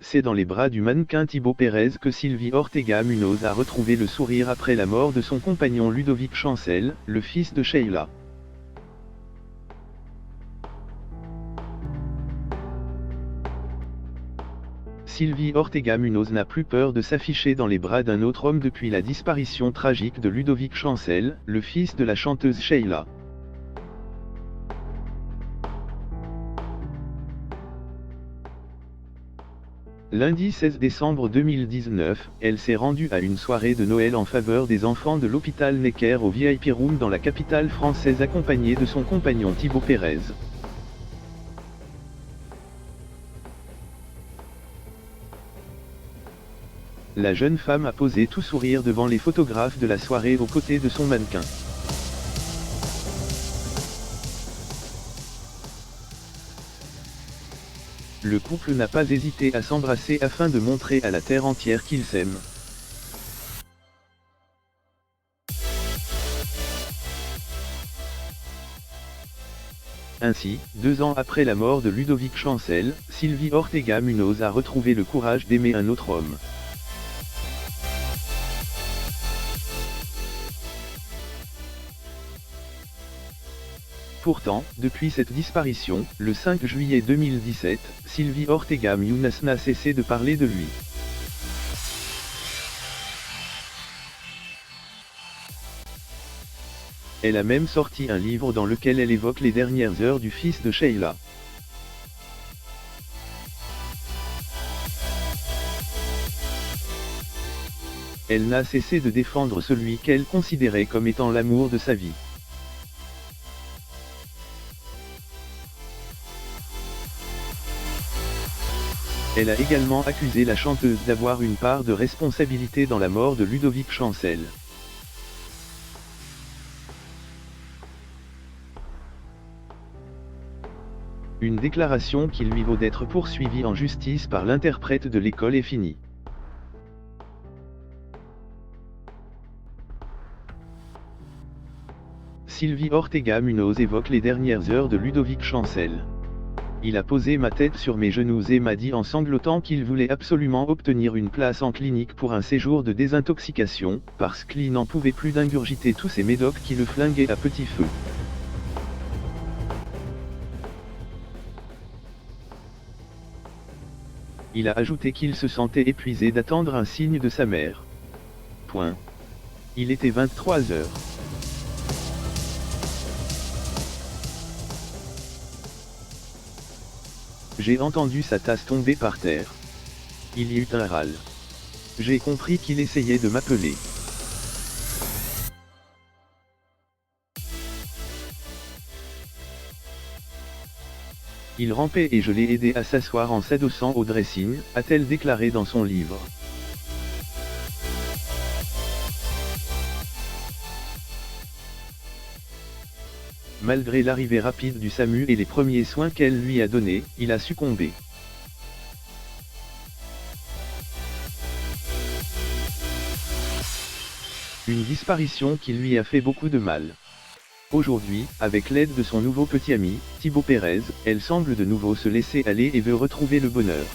c'est dans les bras du mannequin Thibaut Pérez que Sylvie Ortega Munoz a retrouvé le sourire après la mort de son compagnon Ludovic Chancel, le fils de Sheila. Sylvie Ortega Munoz n'a plus peur de s'afficher dans les bras d'un autre homme depuis la disparition tragique de Ludovic Chancel, le fils de la chanteuse Sheila. Lundi 16 décembre 2019, elle s'est rendue à une soirée de Noël en faveur des enfants de l'hôpital Necker au VIP Room dans la capitale française accompagnée de son compagnon Thibaut Pérez. La jeune femme a posé tout sourire devant les photographes de la soirée aux côtés de son mannequin. Le couple n'a pas hésité à s'embrasser afin de montrer à la terre entière qu'ils s'aiment. Ainsi, 2 ans après la mort de Ludovic Chancel, Sylvie Ortega Munoz a retrouvé le courage d'aimer un autre homme. Pourtant, depuis cette disparition, le 5 juillet 2017, Sylvie Ortega Munoz n'a cessé de parler de lui. Elle a même sorti un livre dans lequel elle évoque les dernières heures du fils de Sheila. Elle n'a cessé de défendre celui qu'elle considérait comme étant l'amour de sa vie. Elle a également accusé la chanteuse d'avoir une part de responsabilité dans la mort de Ludovic Chancel. Une déclaration qui lui vaut d'être poursuivie en justice par l'interprète de l'école est finie. Sylvie Ortega Munoz évoque les dernières heures de Ludovic Chancel. Il a posé ma tête sur mes genoux et m'a dit en sanglotant qu'il voulait absolument obtenir une place en clinique pour un séjour de désintoxication, parce qu'il n'en pouvait plus d'ingurgiter tous ces médocs qui le flinguaient à petit feu. Il a ajouté qu'il se sentait épuisé d'attendre un signe de sa mère. Point. Il était 23 heures. J'ai entendu sa tasse tomber par terre. Il y eut un râle. J'ai compris qu'il essayait de m'appeler. Il rampait et je l'ai aidé à s'asseoir en s'adossant au dressing, a-t-elle déclaré dans son livre. Malgré l'arrivée rapide du SAMU et les premiers soins qu'elle lui a donnés, il a succombé. Une disparition qui lui a fait beaucoup de mal. Aujourd'hui, avec l'aide de son nouveau petit ami, Thibaut Pérez, elle semble de nouveau se laisser aller et veut retrouver le bonheur.